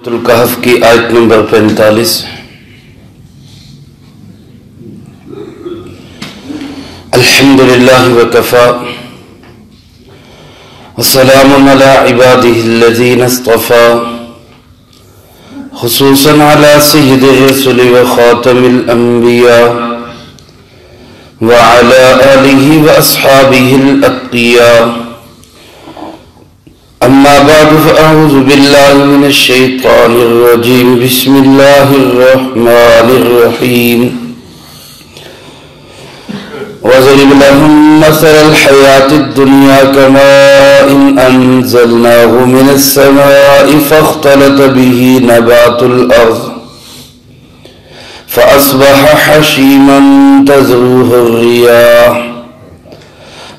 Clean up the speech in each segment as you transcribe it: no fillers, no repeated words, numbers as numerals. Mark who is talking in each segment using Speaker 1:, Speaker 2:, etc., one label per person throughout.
Speaker 1: الکہف کی آیت نمبر 45۔ الحمدللہ وکفا والسلام علی عبادہ الذین اصطفا خصوصا علی سید الرسل وخاتم الانبیاء وعلی آلہ واصحابہ الاتقیاء اما بعد فاعوذ باللہ من الشیطان الرجیم بسم اللہ الرحمن الرحیم وَضْرِبْ لَهُمْ مَثَلَ الْحَيَاةِ الدُّنْيَا كَمَاءٍ أَنزَلْنَاهُ مِنَ السَّمَاءِ فَاخْتَلَطَ بِهِ نَبَاتُ الْأَرْضِ فَأَصْبَحَ حَشِيمًا تَذْرُوهُ الرِّيَاحُ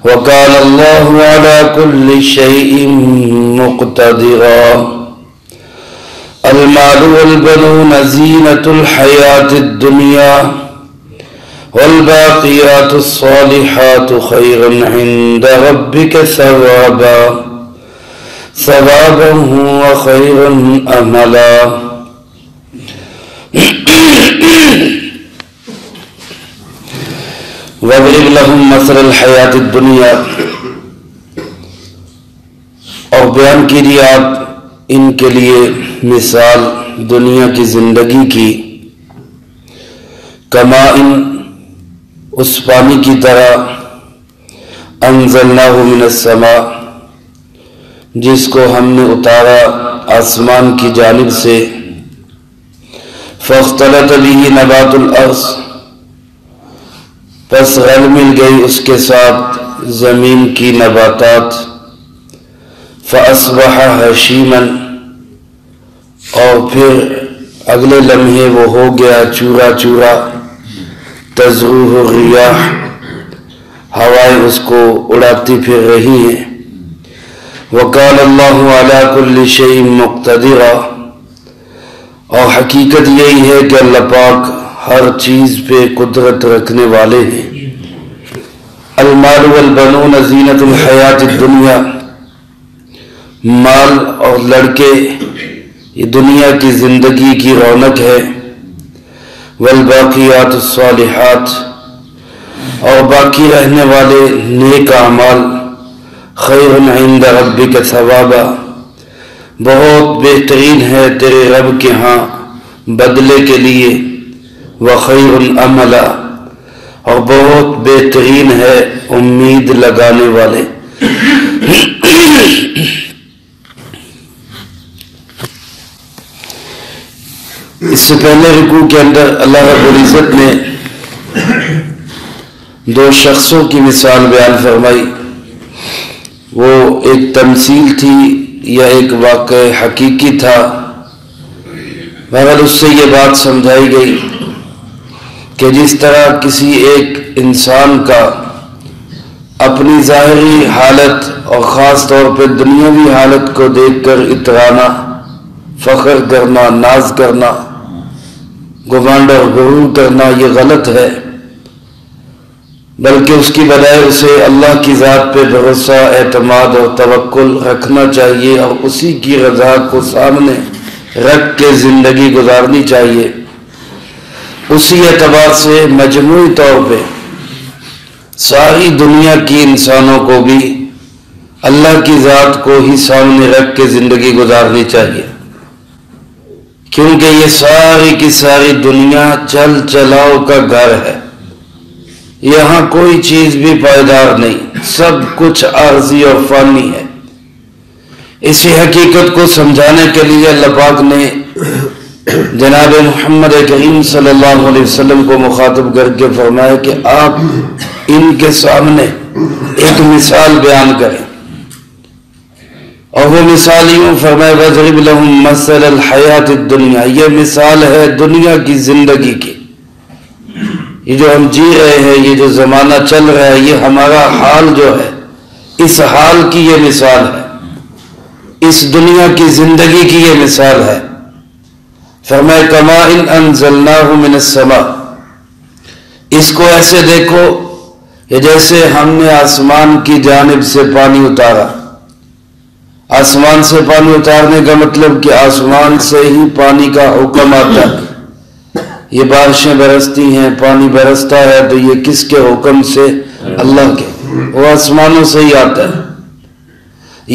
Speaker 1: وَكَانَ اللَّهُ عَلَى كُلِّ شَيْءٍ مُقْتَدِرًا الْمَالُ وَالْبَنُونَ زِينَةُ الْحَيَاةِ الدُّنْيَا والباقيات الصالحات خير عند ربك ثوابا وخير أملا واضرب لهم مثل الحياة الدنيا، اور بیان کیجیے آپ ان کے لیے مثال دنیا کی زندگی کی، کماء اس پانی کی طرح انزلناہ من السماء جس کو ہم نے اتارا آسمان کی جانب سے، فاختلط به نبات الارض پس غل مل گئی اس کے ساتھ زمین کی نباتات، فاصبح ہشیما اور پھر اگلے لمحے وہ ہو گیا چورا چورا، تزروہ الریاح ہوائیں اس کو اڑاتی پھر رہی ہیں، وکان اللہ علی کل شیء مقتدرا اور حقیقت یہی ہے کہ اللہ پاک ہر چیز پہ قدرت رکھنے والے ہیں۔ المال والبنون زینۃ الحیات الدنیا، مال اور لڑکے یہ دنیا کی زندگی کی رونق ہے، والباقیات الصالحات اور باقی رہنے والے نیک اعمال، خیر عند ربک ثوابا بہت بہترین ہے تیرے رب کے ہاں بدلے کے لیے، وخیر املا اور بہت بہترین ہے امید لگانے والے۔ اس سے پہلے رکوع کے اندر اللہ رب العزت نے دو شخصوں کی مثال بیان فرمائی، وہ ایک تمثیل تھی یا ایک واقع حقیقی تھا، مگر اس سے یہ بات سمجھائی گئی کہ جس طرح کسی ایک انسان کا اپنی ظاہری حالت اور خاص طور پہ دنیاوی حالت کو دیکھ کر اترانا، فخر کرنا، ناز کرنا، گمانڈ اور غرور کرنا یہ غلط ہے، بلکہ اس کی بجائے اسے اللہ کی ذات پہ بھروسہ، اعتماد اور توکل رکھنا چاہیے اور اسی کی رضا کو سامنے رکھ کے زندگی گزارنی چاہیے۔ اسی اعتبار سے مجموعی طور پہ ساری دنیا کی انسانوں کو بھی اللہ کی ذات کو ہی سامنے رکھ کے زندگی گزارنی چاہیے، کیونکہ یہ ساری کی ساری دنیا چل چلاؤ کا گھر ہے، یہاں کوئی چیز بھی پائیدار نہیں، سب کچھ عارضی اور فانی ہے۔ اسی حقیقت کو سمجھانے کے لیے اللہ پاک نے جناب محمد کریم صلی اللہ علیہ وسلم کو مخاطب کر کے فرمایا کہ آپ ان کے سامنے ایک مثال بیان کریں، اور وہ مثال یوں فرمائے وَضْرِبْ لَهُمْ مَثَلَ الْحَيَاةِ الدُّنْيَا، یہ مثال ہے دنیا کی زندگی کی، یہ جو ہم جی رہے ہیں، یہ جو زمانہ چل رہا ہے، یہ ہمارا حال جو ہے، اس حال کی یہ مثال ہے، اس دنیا کی زندگی کی یہ مثال ہے۔ فرمائے کَمَاءٍ أَنزَلْنَاهُ مِنَ السَّمَاءِ، اس کو ایسے دیکھو کہ جیسے ہم نے آسمان کی جانب سے پانی اتارا، آسمان سے پانی اتارنے کا مطلب کہ آسمان سے ہی پانی کا حکم آتا ہے. یہ بارشیں برستی ہیں، پانی برستا ہے، تو یہ کس کے حکم سے؟ اللہ کے. وہ آسمانوں سے ہی آتا ہے.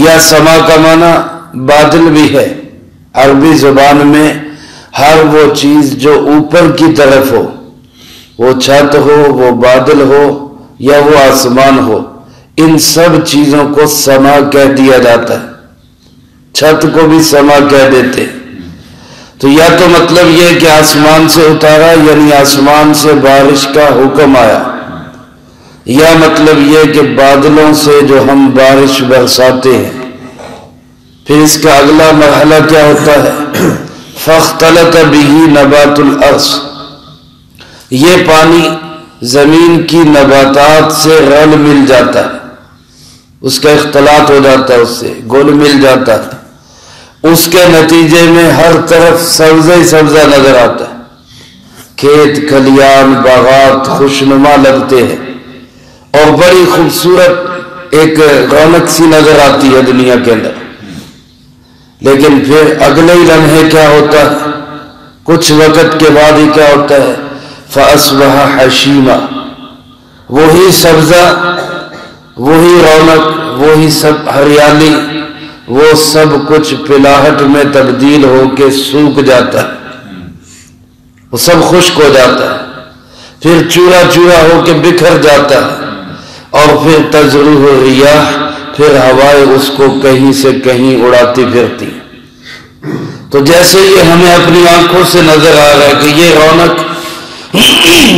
Speaker 1: یا سما کا معنی بادل بھی ہے. عربی زبان میں ہر وہ چیز جو اوپر کی طرف ہو، وہ چھت ہو، وہ بادل ہو، یا وہ آسمان ہو، ان سب چیزوں کو سما کہہ دیا جاتا ہے. چھت کو بھی سما کہہ دیتے. تو یا تو مطلب یہ کہ آسمان سے اتارا یعنی آسمان سے بارش کا حکم آیا، یا مطلب یہ کہ بادلوں سے جو ہم بارش برساتے ہیں. پھر اس کا اگلا مرحلہ کیا ہوتا ہے؟ فاختلط به نبات الارض. یہ پانی زمین کی نباتات سے رل مل جاتا ہے، اس کا اختلاط ہو جاتا ہے، اس سے گل مل جاتا ہے. اس کے نتیجے میں ہر طرف سبزہ ہی سبزہ نظر آتا ہے. کھیت کھلیان باغات خوشنما لگتے ہیں اور بڑی خوبصورت ایک رونق سی نظر آتی ہے دنیا کے اندر. لیکن پھر اگلے ہی لمحے کیا ہوتا ہے؟ کچھ وقت کے بعد ہی کیا ہوتا ہے؟ فَأَصْبَحَ حَشِيمًا. وہی سبزہ، وہی رونق، وہی سب ہریالی، وہ سب کچھ پلاہٹ میں تبدیل ہو کے سوکھ جاتا ہے، وہ سب خشک ہو جاتا ہے. پھر چورا چورا ہو کے بکھر جاتا ہے. اور پھر تزروح الریاح، پھر ہوائیں اس کو کہیں سے کہیں اڑاتی پھرتی. تو جیسے یہ ہمیں اپنی آنکھوں سے نظر آ رہا ہے کہ یہ رونق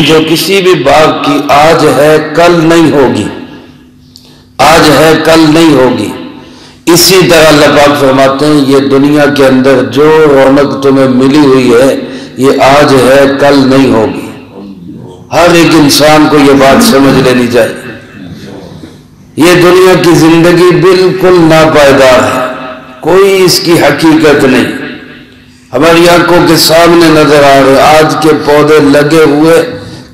Speaker 1: جو کسی بھی باغ کی آج ہے کل نہیں ہوگی، آج ہے کل نہیں ہوگی، اسی طرح اللہ پاک فرماتے ہیں یہ دنیا کے اندر جو رونق تمہیں ملی ہوئی ہے یہ آج ہے کل نہیں ہوگی. ہر ایک انسان کو یہ بات سمجھ لینی چاہیے. یہ دنیا کی زندگی بالکل ناپائیدار ہے، کوئی اس کی حقیقت نہیں. ہماری آنکھوں کے سامنے نظر آ رہے آج کے پودے لگے ہوئے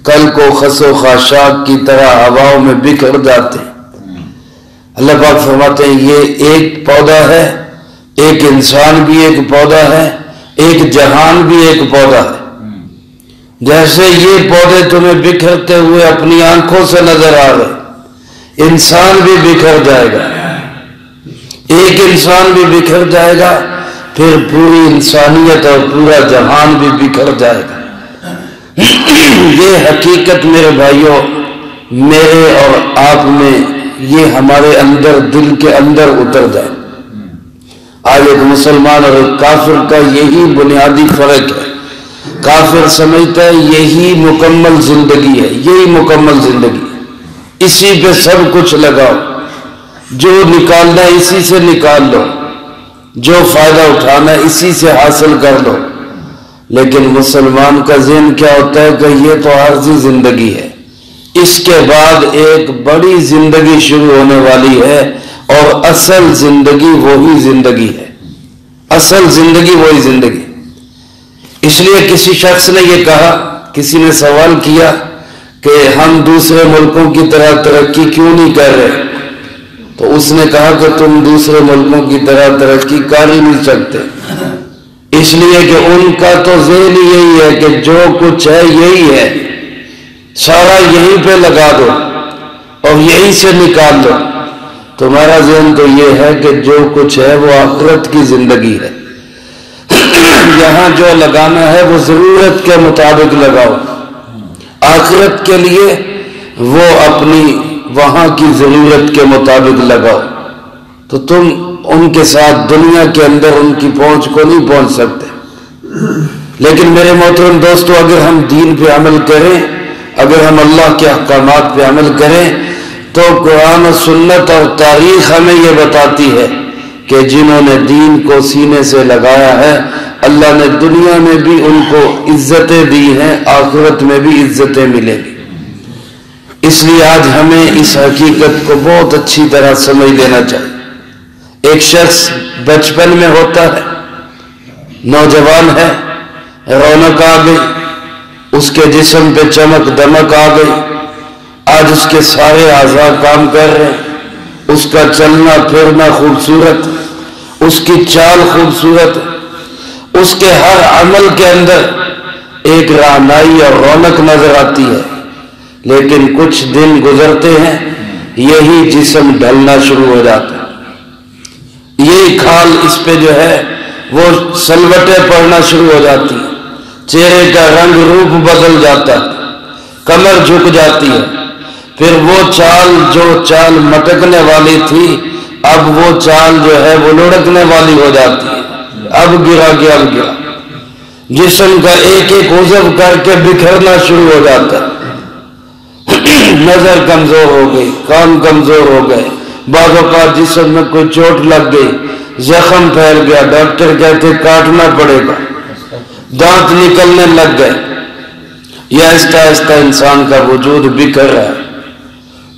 Speaker 1: کل کو خس و خاشاک کی طرح ہواؤں میں بکھر جاتے ہیں. اللہ پاک فرماتے ہیں یہ ایک پودا ہے، ایک انسان بھی ایک پودا ہے، ایک جہان بھی ایک پودا ہے. جیسے یہ پودے تمہیں بکھرتے ہوئے اپنی آنکھوں سے نظر آ رہے، انسان بھی بکھر جائے گا، ایک انسان بھی بکھر جائے گا، پھر پوری انسانیت اور پورا جہان بھی بکھر جائے گا. یہ حقیقت میرے بھائیوں، میرے اور آپ میں، یہ ہمارے اندر دل کے اندر اتر جائے. آج ایک مسلمان اور ایک کافر کا یہی بنیادی فرق ہے. کافر سمجھتا ہے یہی مکمل زندگی ہے، یہی مکمل زندگی، اسی پہ سب کچھ لگاؤ، جو نکالنا ہے اسی سے نکال لو، جو فائدہ اٹھانا ہے اسی سے حاصل کر لو. لیکن مسلمان کا ذہن کیا ہوتا ہے کہ یہ تو عارضی زندگی ہے، اس کے بعد ایک بڑی زندگی شروع ہونے والی ہے اور اصل زندگی وہی زندگی ہے، اصل زندگی وہی زندگی. اس لیے کسی شخص نے یہ کہا، کسی نے سوال کیا کہ ہم دوسرے ملکوں کی طرح ترقی کیوں نہیں کر رہے؟ تو اس نے کہا کہ تم دوسرے ملکوں کی طرح ترقی کر ہی نہیں سکتے، اس لیے کہ ان کا تو ذہن یہی ہے کہ جو کچھ ہے یہی ہے، سارا یہیں پہ لگا دو اور یہیں سے نکال دو. تمہارا ذہن تو یہ ہے کہ جو کچھ ہے وہ آخرت کی زندگی ہے، یہاں جو لگانا ہے وہ ضرورت کے مطابق لگاؤ، آخرت کے لیے وہ اپنی وہاں کی ضرورت کے مطابق لگاؤ. تو تم ان کے ساتھ دنیا کے اندر ان کی پہنچ کو نہیں پہنچ سکتے. لیکن میرے محترم دوستو، اگر ہم دین پہ عمل کریں، اگر ہم اللہ کے احکامات پہ عمل کریں، تو قرآن و سنت اور تاریخ ہمیں یہ بتاتی ہے کہ جنہوں نے دین کو سینے سے لگایا ہے اللہ نے دنیا میں بھی ان کو عزتیں دی ہیں، آخرت میں بھی عزتیں ملیں گی. اس لیے آج ہمیں اس حقیقت کو بہت اچھی طرح سمجھ لینا چاہیے. ایک شخص بچپن میں ہوتا ہے، نوجوان ہے، رونق آ گئی، اس کے جسم پہ چمک دمک آ گئی، آج اس کے سارے اعضاء کام کر رہے ہیں، اس کا چلنا پھرنا خوبصورت. اس کی چال خوبصورت ہے، اس کے ہر عمل کے اندر ایک رعنائی اور رونق نظر آتی ہے، لیکن کچھ دن گزرتے ہیں یہی جسم ڈھلنا شروع ہو جاتا ہے، یہی کھال اس پہ جو ہے وہ سلوٹیں پڑنا شروع ہو جاتی ہیں، چہرے کا رنگ روپ بدل جاتا ہے، کمر جھک جاتی ہے، پھر وہ چال جو چال مٹکنے والی تھی اب وہ چال جو ہے وہ لڑکنے والی ہو جاتی ہے، اب گرا گیا اب گرا، جسم کا ایک ایک عضو کر کے بکھرنا شروع ہو جاتا ہے، نظر کمزور ہو گئی، کان کمزور ہو گئے، بعض اوقات جسم میں کوئی چوٹ لگ گئی، زخم پھیل گیا، ڈاکٹر کہتے کاٹنا پڑے گا، دانت نکلنے لگ گئے، یہ آہستہ آہستہ انسان کا وجود بکھر رہا ہے،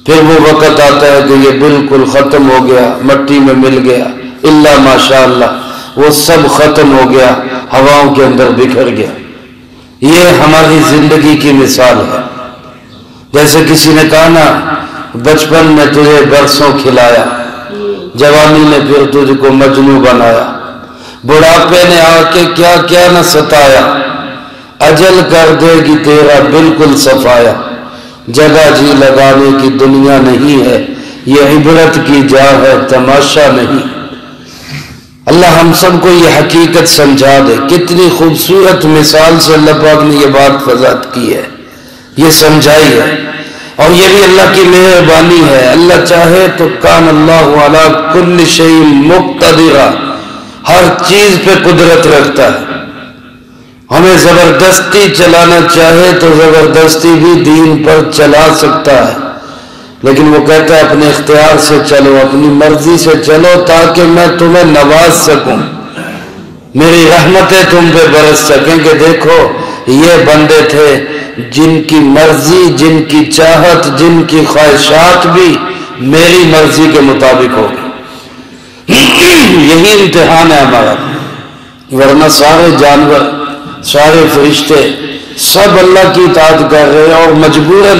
Speaker 1: پھر وہ وقت آتا ہے کہ یہ بالکل ختم ہو گیا، مٹی میں مل گیا، الا ماشاءاللہ وہ سب ختم ہو گیا، ہواؤں کے اندر بکھر گیا۔ یہ ہماری زندگی کی مثال ہے۔ جیسے کسی نے کہا نا بچپن میں تجھے برسوں کھلایا، جوانی نے پھر تجھ کو مجنوں بنایا، بڑھاپے نے آ کے کیا کیا نہ ستایا، اجل کر دے گی تیرا بالکل صفایا، جگہ جی لگانے کی دنیا نہیں ہے، یہ عبرت کی جا ہے تماشا نہیں۔ اللہ ہم سب کو یہ حقیقت سمجھا دے، کتنی خوبصورت مثال سے اللہ پاک نے یہ بات وضاحت کی ہے، یہ سمجھائی ہے، اور یہ بھی اللہ کی مہربانی ہے۔ اللہ چاہے تو کان اللہ علی کل شیء مقتدرا، ہر چیز پہ قدرت رکھتا ہے، ہمیں زبردستی چلانا چاہے تو زبردستی بھی دین پر چلا سکتا ہے، لیکن وہ کہتا ہے اپنے اختیار سے چلو، اپنی مرضی سے چلو تاکہ میں تمہیں نواز سکوں، میری رحمتیں تم پہ برس سکیں کہ دیکھو یہ بندے تھے جن کی مرضی، جن کی چاہت، جن کی خواہشات بھی میری مرضی کے مطابق ہوگی۔ یہی امتحان ہے ہمارا، ورنہ سارے جانور، سارے فرشتے سب اللہ کی اطاعت کر رہے ہیں، اور مجبوراً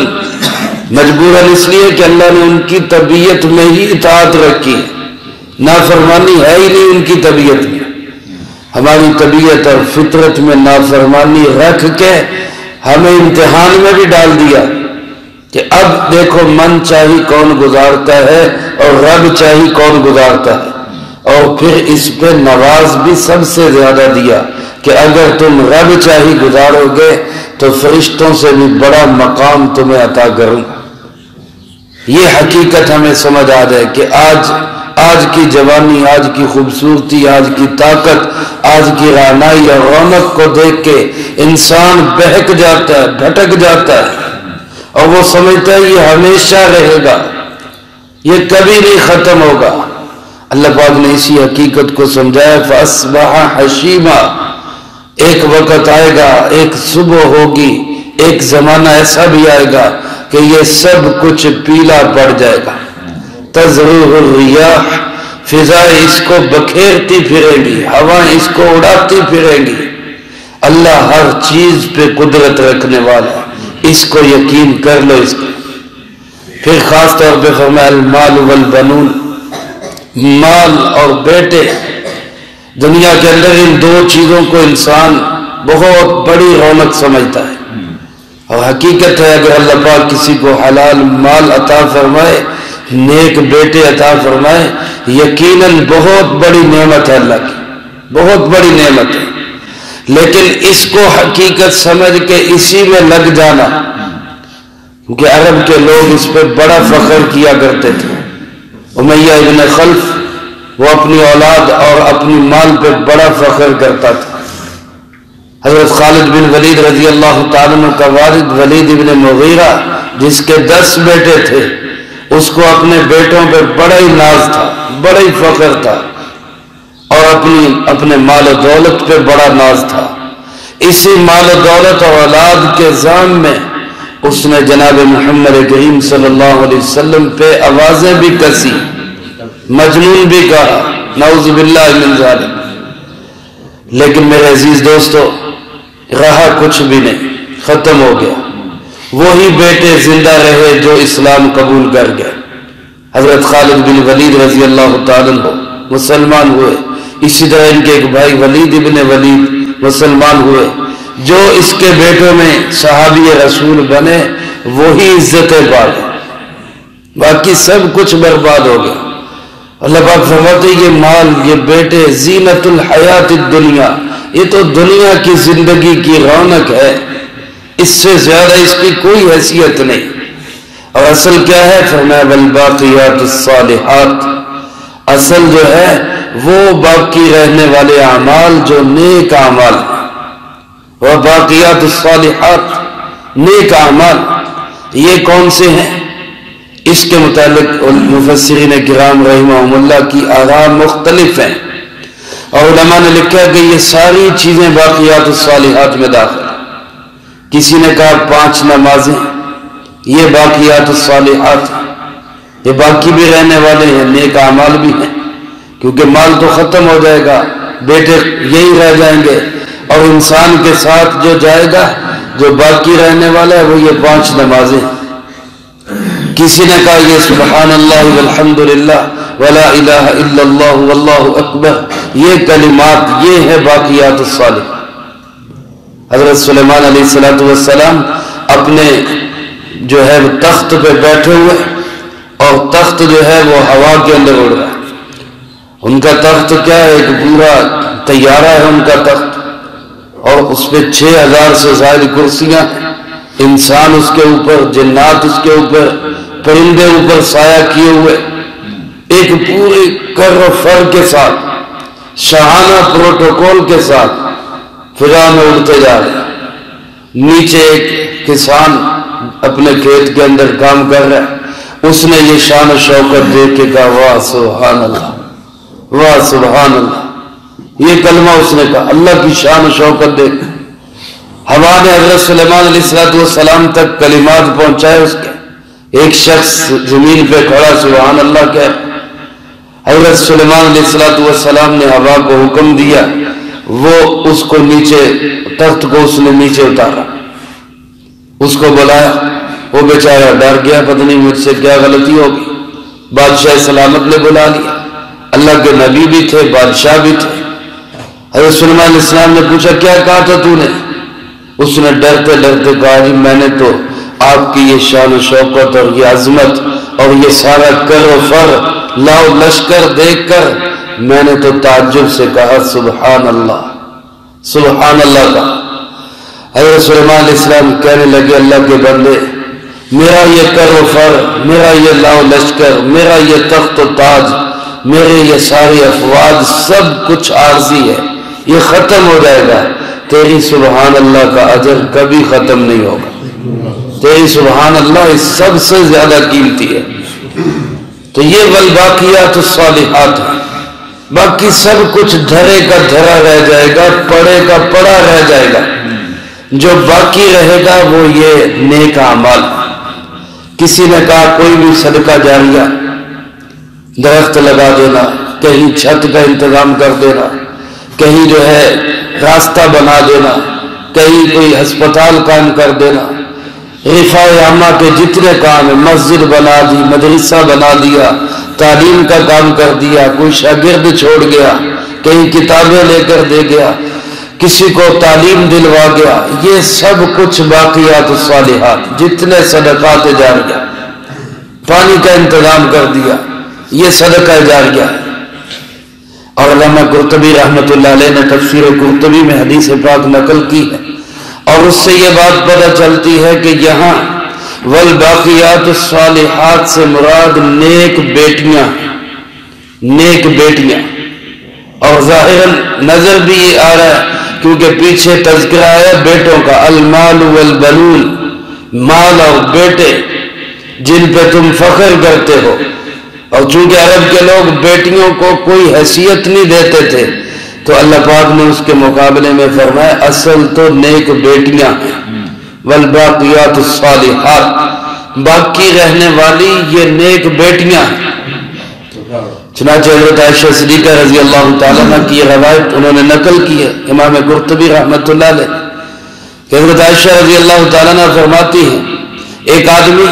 Speaker 1: اس لیے کہ اللہ نے ان کی طبیعت میں ہی اطاعت رکھی ہے، نافرمانی ہے ہی نہیں ان کی طبیعت میں۔ ہماری طبیعت اور فطرت میں نافرمانی رکھ کے ہمیں امتحان میں بھی ڈال دیا کہ اب دیکھو من چاہی کون گزارتا ہے اور رب چاہی کون گزارتا ہے، اور پھر اس پہ نواز بھی سب سے زیادہ دیا کہ اگر تم رب چاہی گزارو گے تو فرشتوں سے بھی بڑا مقام تمہیں عطا کروں۔ یہ حقیقت ہمیں سمجھ آ جائے کہ آج کی جوانی، آج کی خوبصورتی، آج کی طاقت، آج کی رعنائی اور رونق کو دیکھ کے انسان بہک جاتا ہے، بھٹک جاتا ہے، اور وہ سمجھتا ہے یہ ہمیشہ رہے گا، یہ کبھی نہیں ختم ہوگا۔ اللہ پاک نے اسی حقیقت کو سمجھایا فَأَصْبَحَ حَشِيمًا، ایک وقت آئے گا، ایک صبح ہوگی، ایک زمانہ ایسا بھی آئے گا کہ یہ سب کچھ پیلا پڑ جائے گا۔ تَزْرُوهُ الرِّيَاحُ، فضائیں اس کو بکھیرتی پھریں گی، ہوائیں اس کو اڑاتی پھریں گی۔ اللہ ہر چیز پہ قدرت رکھنے والا ہے، اس کو یقین کر لو۔ اس کو پھر خاص طور پہ فرمایا المال والبنون، مال اور بیٹے، دنیا کے اندر ان دو چیزوں کو انسان بہت بڑی رونق سمجھتا ہے، اور حقیقت ہے اگر اللہ پاک کسی کو حلال مال عطا فرمائے، نیک بیٹے عطا فرمائے، یقیناً بہت بڑی نعمت ہے، اللہ کی بہت بڑی نعمت ہے، لیکن اس کو حقیقت سمجھ کے اسی میں لگ جانا، کیونکہ عرب کے لوگ اس پہ بڑا فخر کیا کرتے تھے۔ امیہ ابن خلف وہ اپنی اولاد اور اپنی مال پہ بڑا فخر کرتا تھا۔ حضرت خالد بن ولید رضی اللہ تعالیٰ عنہ کا والد ولید بن مغیرہ جس کے 10 بیٹے تھے، اس کو اپنے بیٹوں پہ بڑا ہی ناز تھا، بڑا ہی فخر تھا، اور اپنے مال و دولت پہ بڑا ناز تھا۔ اسی مال و دولت اور اولاد کے ذم میں اس نے جناب محمد کریم صلی اللہ علیہ وسلم پہ آوازیں بھی کسی، مجنون بھی کہا، نعوذ باللہ من ذالک۔ لیکن میرے عزیز دوستو، رہا کچھ بھی نہیں، ختم ہو گیا۔ وہی بیٹے زندہ رہے جو اسلام قبول کر گئے۔ حضرت خالد بن ولید رضی اللہ تعالیٰ عنہ مسلمان ہوئے، اسی طرح ان کے ایک بھائی ولید ابن ولید مسلمان ہوئے، جو اس کے بیٹوں میں صحابی رسول بنے وہی عزتیں پائے، باقی سب کچھ برباد ہو گیا۔ اللہ پاک فرماتے یہ مال، یہ بیٹے زینت الحیات الدنیا، یہ تو دنیا کی زندگی کی رونق ہے، اس سے زیادہ اس کی کوئی حیثیت نہیں۔ اور اصل کیا ہے؟ فرمایا والباقیات الصالحات، اصل جو ہے وہ باقی رہنے والے اعمال جو نیک اعمال ہیں، وباقیات الصالحات، نیک اعمال یہ کون سے ہیں؟ اس کے متعلق مفسرین کرام رحمہم اللہ کی آراء مختلف ہیں، اور علماء نے لکھا کہ یہ ساری چیزیں باقیات الصالحات میں داخل ہیں۔ کسی نے کہا 5 نمازیں، یہ باقیات الصالحات ہیں، یہ باقی بھی رہنے والے ہیں، نیک اعمال بھی ہیں، کیونکہ مال تو ختم ہو جائے گا، بیٹے یہی رہ جائیں گے، اور انسان کے ساتھ جو جائے گا جو باقی رہنے والا ہے وہ یہ 5 نمازیں۔ کسی نے کہا یہ سبحان اللہ والحمد للہ ولا الہ الا اللہ واللہ اکبر، یہ کلمات یہ ہے باقیات الصالحات۔ حضرت سلیمان علیہ السلام اپنے جو ہے تخت پہ بیٹھے ہوئے، اور تخت جو ہے وہ ہوا کے اندر اڑ رہا ہے۔ ان کا تخت کیا ہے؟ ایک پورا طیارہ ہے ان کا تخت، اور اس پہ 6000 سے زائد کرسیاں ہیں، انسان اس کے اوپر، جنات اس کے اوپر، پرندے اوپر سایہ کیے ہوئے، ایک پوری کر و فر کے ساتھ، شاہانہ پروٹوکول کے ساتھ فضا میں اڑتے جا رہے ہیں۔ نیچے ایک کسان اپنے کھیت کے اندر کام کر رہا ہے، اس نے یہ شان و شوکت دیکھ کے کہا واہ سبحان اللہ، واہ سبحان اللہ، یہ کلمہ اس نے کہا، اللہ کی شان و شوکت دیکھ۔ ہوا نے حضرت سلیمان علیہ السلام تک کلمات پہنچائے اس کے، ایک شخص زمین پہ کھڑا سبحان اللہ کہہ، حضرت سلیمان علیہ السلام نے ہوا کو حکم دیا، وہ اس کو نیچے، تخت کو اس نے نیچے اتارا، اس کو بلایا، وہ بیچارہ ڈر گیا، پتہ نہیں مجھ سے کیا غلطی ہوگی۔ بادشاہ سلامت نے بلا لیا، اللہ کے نبی بھی تھے، بادشاہ بھی تھے۔ حضرت سلیمان علیہ السلام نے پوچھا کیا کہا تھا تو نے؟ اس نے ڈرتے ڈرتے کہا جی میں نے تو آپ کی یہ شان و شوکت اور یہ عظمت اور یہ سارا کر و فر لاؤ لشکر دیکھ کر میں نے تو تعجب سے کہا سبحان اللہ، سبحان اللہ کا۔ حضرت سلیمان علیہ السلام کہنے لگے اللہ کے بندے، میرا یہ کر و فر، میرا یہ لاؤ لشکر، میرا یہ تخت و تاج، میرے یہ ساری افواج سب کچھ عارضی ہے، یہ ختم ہو جائے گا، تیری سبحان اللہ کا اجر کبھی ختم نہیں ہوگا، تیری سبحان اللہ اس سب سے زیادہ قیمتی ہے۔ تو یہ والباقیات الصالحات ہے، باقی سب کچھ دھرے کا دھرا رہ جائے گا، پڑے کا پڑا رہ جائے گا، جو باقی رہے گا وہ یہ نیک اعمال۔ کسی نے کہا کوئی بھی صدقہ جاریہ، درخت لگا دینا، کہیں چھت کا انتظام کر دینا، کہیں جو ہے راستہ بنا دینا، کہیں کوئی ہسپتال قائم کر دینا، رفاع عامہ کے جتنے کام ہیں، مسجد بنا دی، مدرسہ بنا دیا، تعلیم کا کام کر دیا، کوئی شاگرد چھوڑ گیا، کہیں کتابیں لے کر دے گیا، کسی کو تعلیم دلوا گیا، یہ سب کچھ باقیات الصالحات، جتنے صدقات جاریہ، پانی کا انتظام کر دیا، یہ صدقہ جاریہ ہے۔ اور علامہ قرطبی رحمۃ اللہ علیہ نے تفسیر قرطبی میں حدیث پاک نقل کی ہے، اور اس سے یہ بات پتہ چلتی ہے کہ یہاں والباقیات الصالحات سے مراد نیک بیٹیاں، نیک بیٹیاں، اور ظاہراً نظر بھی یہ آ رہا ہے کیونکہ پیچھے تذکرہ ہے بیٹوں کا، المال والبنون، مال اور بیٹے جن پہ تم فخر کرتے ہو۔ اور چونکہ عرب کے لوگ بیٹیوں کو کوئی حیثیت نہیں دیتے تھے، تو اللہ پاک نے اس کے مقابلے میں فرمایا اصل تو نیک بیٹیاں ہیں، والباقیات الصالحات، باقی رہنے والی یہ نیک بیٹیاں ہیں۔ چنانچہ حضرت عائشہ صدیقہ رضی اللہ تعالیٰ عنہ کی یہ روایت انہوں نے نقل کی ہے امام قرطبی رحمۃ اللہ علیہ، کہ حضرت عائشہ رضی اللہ تعالیٰ عنہ فرماتی ہیں ایک آدمی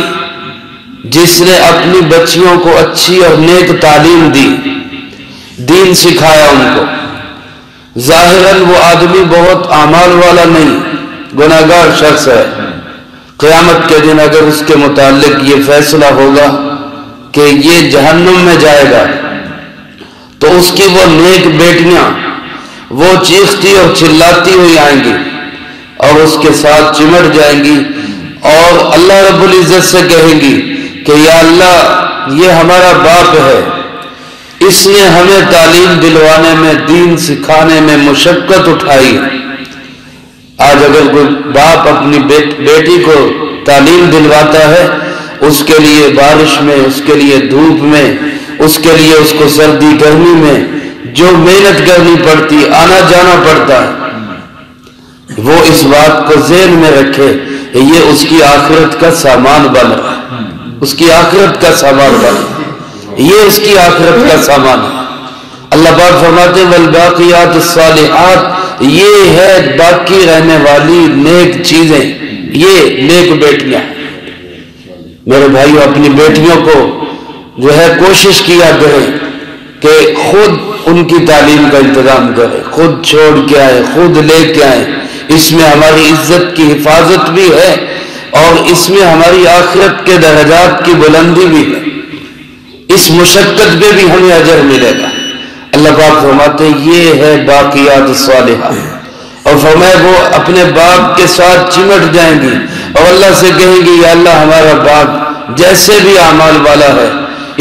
Speaker 1: جس نے اپنی بچیوں کو اچھی اور نیک تعلیم دی، دین سکھایا ان کو۔ ظاہراً وہ آدمی بہت اعمال والا نہیں، گناہگار شخص ہے۔ قیامت کے دن اگر اس کے متعلق یہ فیصلہ ہوگا کہ یہ جہنم میں جائے گا تو اس کی وہ نیک بیٹیاں وہ چیختی اور چلاتی ہوئی آئیں گی اور اس کے ساتھ چمٹ جائیں گی اور اللہ رب العزت سے کہیں گی کہ یا اللہ یہ ہمارا باپ ہے، اس نے ہمیں تعلیم دلوانے میں، دین سکھانے میں مشقت اٹھائی ہے۔ آج اگر کوئی باپ اپنی بیٹی کو تعلیم دلواتا ہے، اس کے لیے بارش میں، اس کے لیے دھوپ میں، اس کے لیے اس کو سردی گرمی میں جو محنت کرنی پڑتی، آنا جانا پڑتا ہے، وہ اس بات کو ذہن میں رکھے کہ یہ اس کی آخرت کا سامان بن رہا ہے، اس کی آخرت کا سامان بن رہا ہے، یہ اس کی آخرت کا سامان ہے۔ اللہ پاک فرماتے ہیں والباقیات الصالحات، یہ ہے باقی رہنے والی نیک چیزیں، یہ نیک بیٹیاں۔ میرے بھائیو، اپنی بیٹیوں کو جو ہے کوشش کیا کریں کہ خود ان کی تعلیم کا انتظام کریں، خود چھوڑ کے آئے، خود لے کے آئے۔ اس میں ہماری عزت کی حفاظت بھی ہے اور اس میں ہماری آخرت کے درجات کی بلندی بھی ہے، اس مشقت پہ بھی ہمیں اجر ملے گا۔ اللہ پاک فرماتے ہیں یہ ہے باقیات الصالحات، اور فرمایا وہ اپنے باپ کے ساتھ چمٹ جائیں گی اور اللہ سے کہیں گی یا اللہ ہمارا باپ جیسے بھی اعمال والا ہے،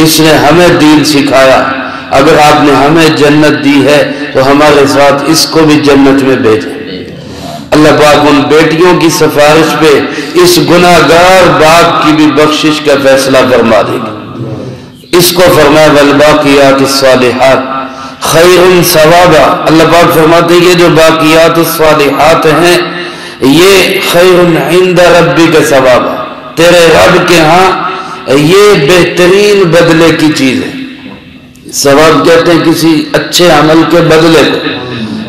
Speaker 1: اس نے ہمیں دین سکھایا، اگر آپ نے ہمیں جنت دی ہے تو ہمارے ساتھ اس کو بھی جنت میں بھیجیں۔ اللہ پاک ان بیٹیوں کی سفارش پہ اس گناہگار باپ کی بھی بخشش کا فیصلہ فرما دے گا۔ اس کو فرمایا والباقیات الصالحات خیر ثوابا، اللہ پاک فرماتے ہیں یہ جو باقیات الصالحات ہیں یہ خیر عند ربک ثوابا، تیرے رب کے ہاں یہ بہترین بدلے کی چیز ہے۔ ثواب کہتے ہیں کسی اچھے عمل کے بدلے کو،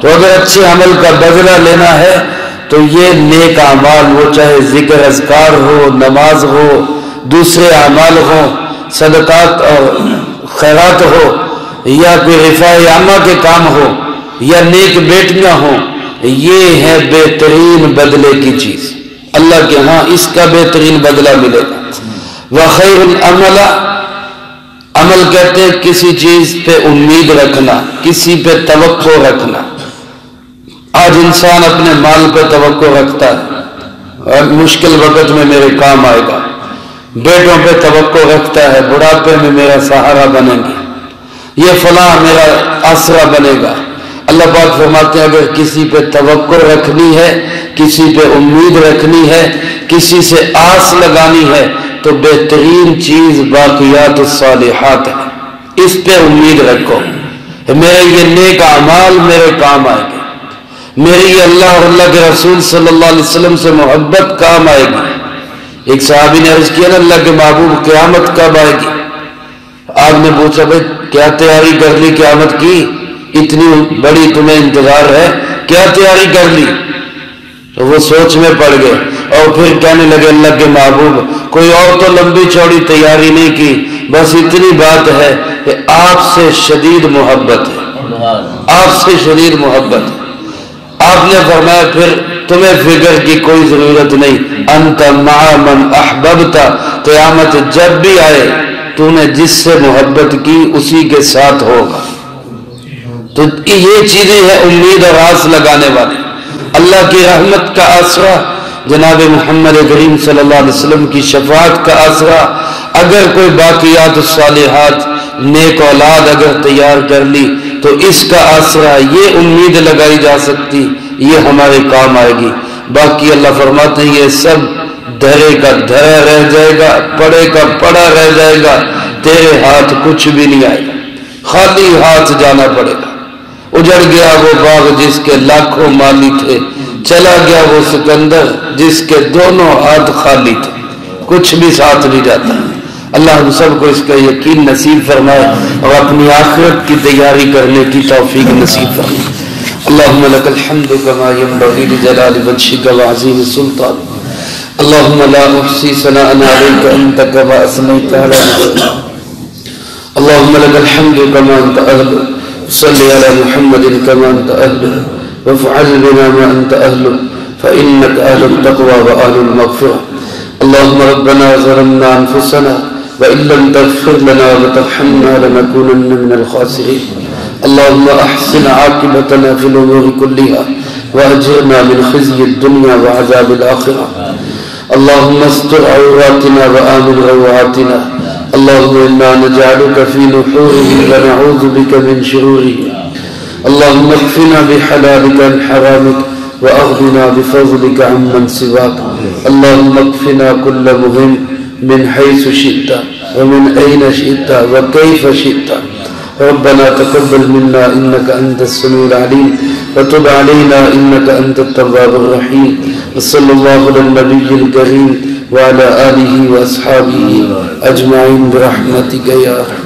Speaker 1: تو اگر اچھے عمل کا بدلہ لینا ہے تو یہ نیک اعمال، وہ چاہے ذکر اذکار ہو، نماز ہو، دوسرے اعمال ہو، صدقات اور خیرات ہو، یا کوئی رفاع عامہ کے کام ہو، یا نیک بیٹیاں ہوں، یہ ہے بہترین بدلے کی چیز، اللہ کے ہاں اس کا بہترین بدلہ ملے گا۔ وخیر العمل، عمل کہتے ہیں کسی چیز پہ امید رکھنا، کسی پہ توقع رکھنا۔ آج انسان اپنے مال پہ توقع رکھتا ہے اور مشکل وقت میں میرے کام آئے گا، بیٹوں پہ توقع رکھتا ہے بڑھاپے میں میرا سہارا بنے گی، یہ فلاں میرا آسرا بنے گا۔ اللہ پاک فرماتے ہیں اگر کسی پہ توقع رکھنی ہے، کسی پہ امید رکھنی ہے، کسی سے آس لگانی ہے تو بہترین چیز باقیات الصالحات ہے، اس پہ امید رکھو، میرے یہ نیک اعمال میرے کام آئے گے، میری یہ اللہ اور اللہ کے رسول صلی اللہ علیہ وسلم سے محبت کام آئے گی۔ ایک صحابی نے عرض کیا نا اللہ کے محبوب قیامت کب آئے گی؟ آپ نے پوچھا بھائی کیا تیاری کر لی قیامت کی، اتنی بڑی تمہیں انتظار ہے، کیا تیاری کر لی؟ تو وہ سوچ میں پڑ گئے اور پھر کہنے لگے اللہ کے محبوب کوئی اور تو لمبی چوڑی تیاری نہیں کی، بس اتنی بات ہے کہ آپ سے شدید محبت ہے، آپ سے شدید محبت ہے۔ آپ نے فرمایا پھر تمہیں فکر کی کوئی ضرورت نہیں، انت مع من احببت، قیامت جب بھی آئے تو نے جس سے محبت کی اسی کے ساتھ ہوگا۔ تو یہ چیزیں ہیں امید اور آس لگانے والی، اللہ کی رحمت کا آسرا، جناب محمد کریم صلی اللہ علیہ وسلم کی شفاعت کا آسرا، اگر کوئی باقیات الصالحات نیک اولاد اگر تیار کر لی تو اس کا آسرا، یہ امید لگائی جا سکتی، یہ ہمارے کام آئے گی۔ باقی اللہ فرماتے ہیں یہ سب دھرے کا دھرا رہ جائے گا، پڑے کا پڑا رہ جائے گا، تیرے ہاتھ کچھ بھی نہیں آئے گا، خالی ہاتھ جانا پڑے گا۔ اجڑ گیا وہ باغ جس کے لاکھوں مالی تھے، چلا گیا وہ سکندر جس کے دونوں ہاتھ خالی تھے، کچھ بھی ساتھ نہیں جاتا۔ اللہ ہم سب کو اس کا یقین نصیب فرمائے اور اپنی آخرت کی تیاری کرنے کی توفیق نصیب فرمائے۔ اللہم لک الحمد کما ینبغی لجلال وجہک وعظیم سلطانک، اللہم لا نحصی ثناء علیک انت کما اثنیت علی نفسک، اللہم لک الحمد کما انت اہل صل على محمد كما أنت أهله وافعل بنا ما أنت أهله فإنك أهل التقوى وأهل المغفرة. اللهم ربنا ظلمنا أنفسنا وإن لم تغفر لنا وترحمنا لنكونن من الخاسرين. اللهم أحسن عاقبتنا في الأمور كلها وأجرنا من خزي الدنيا وعذاب الآخرة. اللهم استر عوراتنا وآمن روعاتنا. اللهم إنا نجعلك في نحورهم ونعوذ بك من شرورهم. اللهم اكفنا بحلالك عن حرامك وأغننا بفضلك عمن سواك. اللهم اكفنا كل مهم من حيث شئت ومن أين شئت وكيف شئت. ربنا تقبل منا إنك أنت السميع العليم وتب علينا إنك أنت التواب الرحيم. وصلى الله على النبي الكريم وعلى آله وأصحابه أجمعين برحمتك يا أرحم